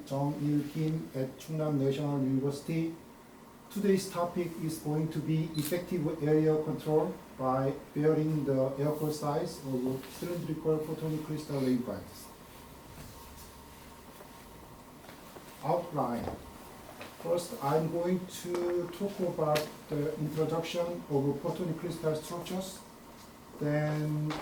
정일 Kim at Chungnam National University. Today's topic is going to be effective area control by varying the air core size of cylindrical photonic crystal waveguides. Outline. First, I'm going to talk about the introduction of photonic crystal structures. Then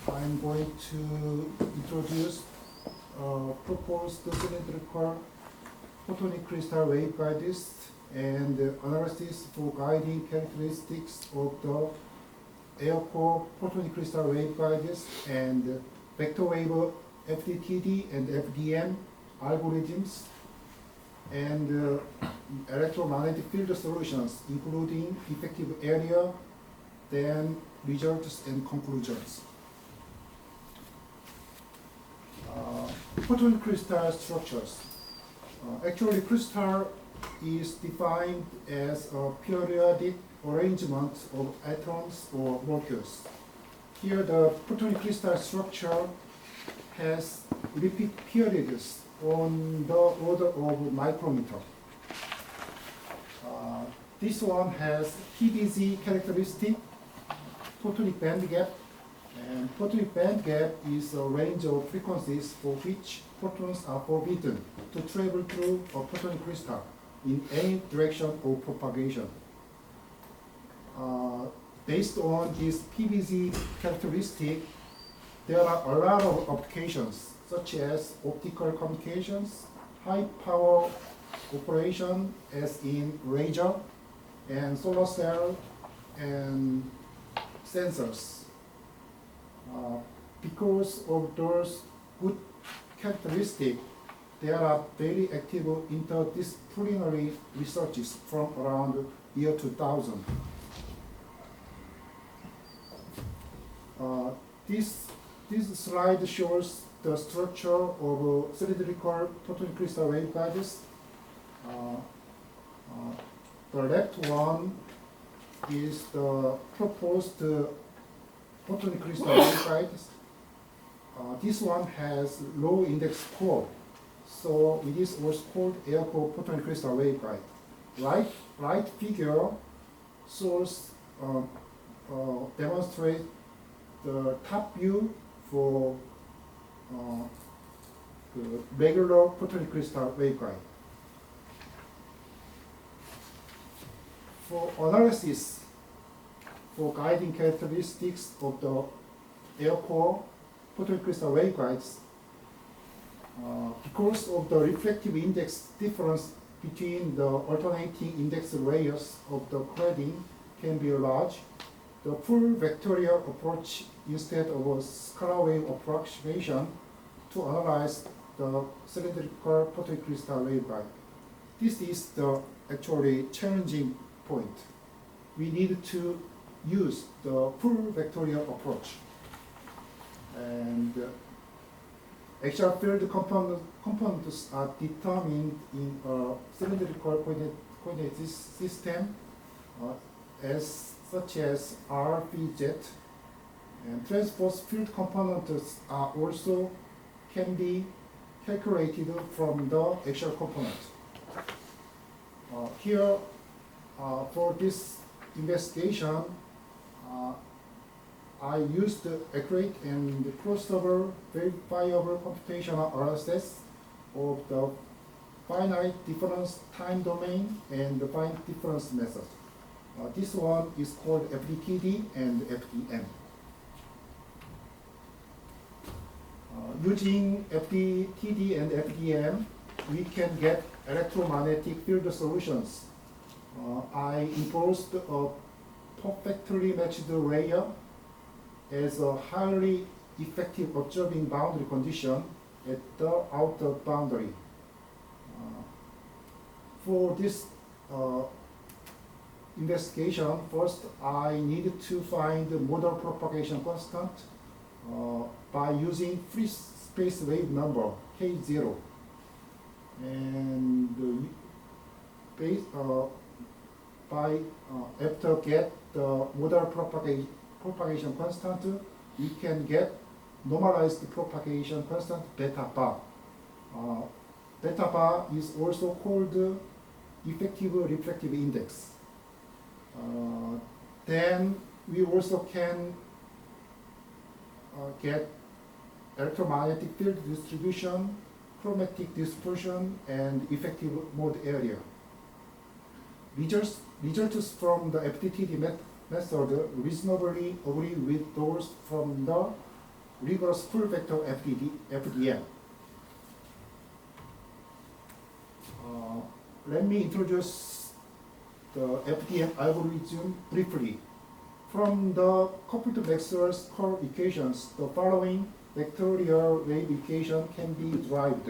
I'm going to introduce proposed cylindrical photonic crystal waveguides and analysis for guiding characteristics of the air core photonic crystal waveguides and vector wave FDTD and FDM algorithms and electromagnetic field solutions, including effective area, then results and conclusions. Photonic crystal structures. Actually, crystal is defined as a periodic arrangement of atoms or molecules. Here, the photonic crystal structure has repeat periods on the order of micrometer. This one has PBZ characteristic, photonic band gap, and photonic band gap is a range of frequencies for which photons are forbidden to travel through a photonic crystal in any direction of propagation. Based on this PBZ characteristic, there are a lot of applications such as optical communications, high power operation as in laser and solar cell and sensors. Because of those good characteristics, there are very active interdisciplinary researches from around year 2000. This slide shows the structure of cylindrical photonic crystal waveguides. The left one is the proposed photonic crystal waveguides. This one has low index score, so it is also called air core photonic crystal waveguide. Right figure shows demonstrate the top view for the regular photonic crystal waveguide. For analysis for guiding characteristics of the air core photonic crystal waveguides, because of the reflective index difference between the alternating index layers of the cladding can be large, the full vectorial approach instead of a scalar wave approximation to analyze the cylindrical photonic crystal waveguide. This is the actually challenging point. We need to use the full vectorial approach. And actual field components are determined in a cylindrical coordinate system as such as R, P, Z, and transverse field components are also can be calculated from the actual component. Here, for this investigation, I used accurate and crossover verifiable computational analysis of the finite difference time domain and the finite difference method. This one is called FDTD and FDM. Using FDTD and FDM, we can get electromagnetic field solutions. I imposed a perfectly matched layer as a highly effective observing boundary condition at the outer boundary. For this investigation, first I needed to find the modal propagation constant by using free space wave number K0. And after get the modal propagation constant, we can get normalized propagation constant beta bar. Beta bar is also called effective refractive index. Then we also can get electromagnetic field distribution, chromatic dispersion, and effective mode area. Results from the FDTD method reasonably agree with those from the rigorous full vector FDM. Let me introduce the FDM algorithm briefly. From the coupled Maxwell's curve equations, the following vectorial wave equation can be derived.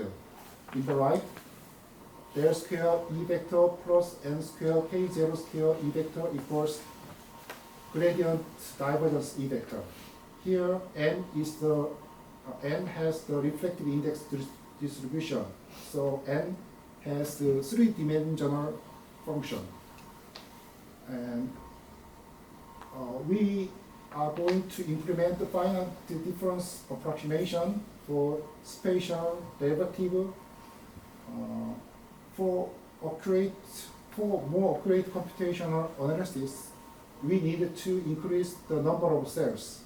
In the right, del square E vector plus n square K0 square E vector equals gradient divergence E vector. Here, n has the reflective index distribution, so n has the three-dimensional function. And we are going to implement the finite difference approximation for spatial derivative. For more accurate computational analysis, we need to increase the number of cells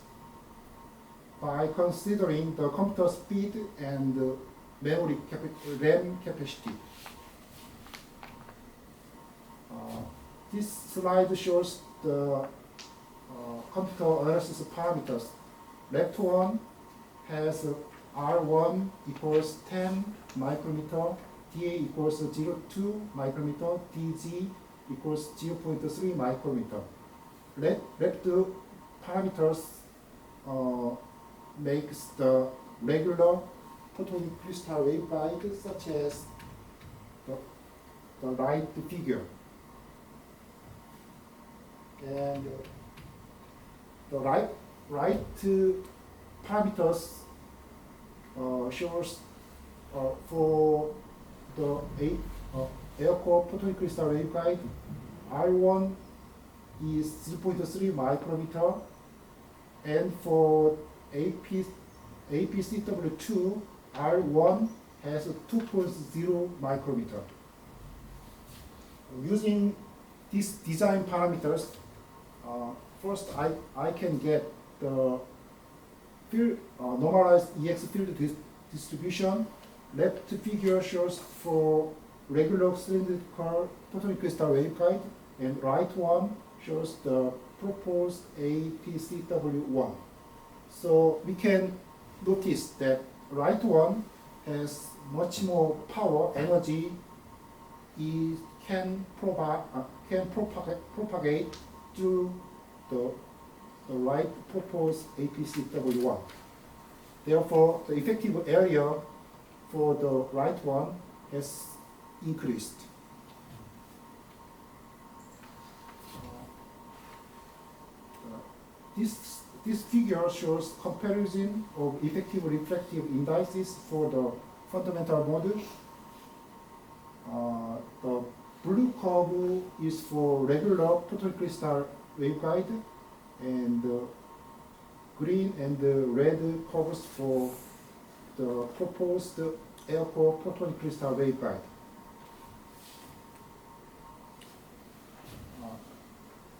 by considering the computer speed and memory RAM capacity. This slide shows the computer analysis parameters. Left one has R1 equals 10 micrometer, dA equals 0.2 micrometer, dG equals 0.3 micrometer. Left parameters makes the regular photonic crystal waveguide, such as the right figure. And the right parameters shows for the air-core photonic crystal waveguide, R1 is 0.3 micrometer, and for APCW2, R1 has 2.0 micrometer. Using these design parameters, first I can get the field, normalized EX field distribution. Left figure shows for regular cylindrical photonic crystal waveguide, and right one shows the proposed APCW1. So we can notice that right one has much more power, energy. It can propagate through the right proposed APCW1. Therefore, the effective area for the right one has increased. This figure shows comparison of effective refractive indices for the fundamental model. The blue curve is for regular photonic crystal waveguide, and the green and the red curves for the proposed air-core photonic crystal waveguide.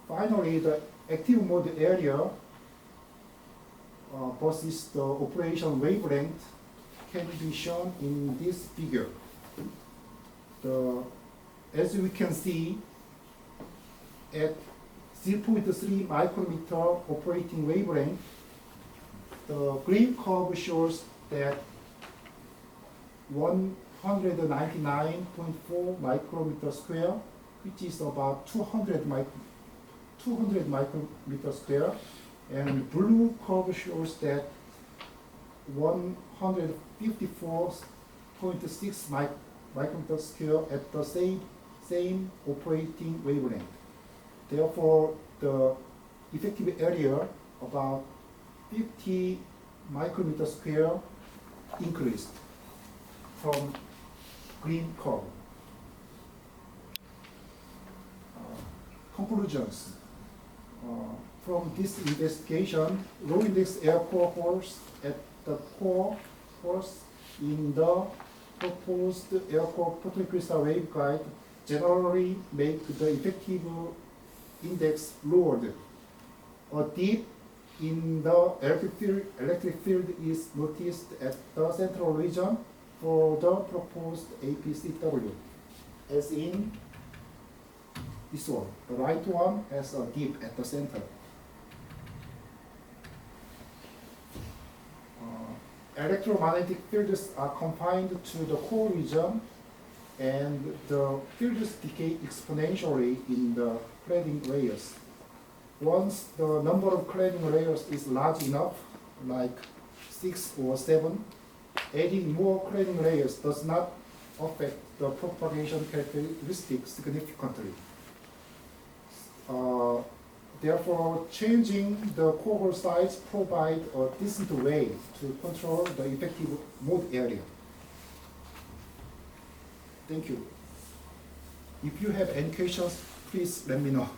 Finally, the active mode area versus the operation wavelength can be shown in this figure. As we can see, at 0.3 micrometer operating wavelength, the green curve shows that 199.4 micrometer square, which is about 200 micrometer square, and blue curve shows that 154.6 micrometer square at the same operating wavelength. Therefore, the effective area about 50 micrometer square increased from green curve. Conclusions. From this investigation, low index air core holes at the core holes in the proposed air-core photonic crystal waveguide generally make the effective index lowered. A dip in the electric field is noticed at the central region for the proposed APCW, as in this one. The right one has a dip at the center. Electromagnetic fields are confined to the core region, and the fields decay exponentially in the cladding layers. Once the number of cladding layers is large enough, like 6 or 7, adding more cladding layers does not affect the propagation characteristics significantly. Therefore, changing the core hole size provides a decent way to control the effective mode area. Thank you. If you have any questions, please let me know.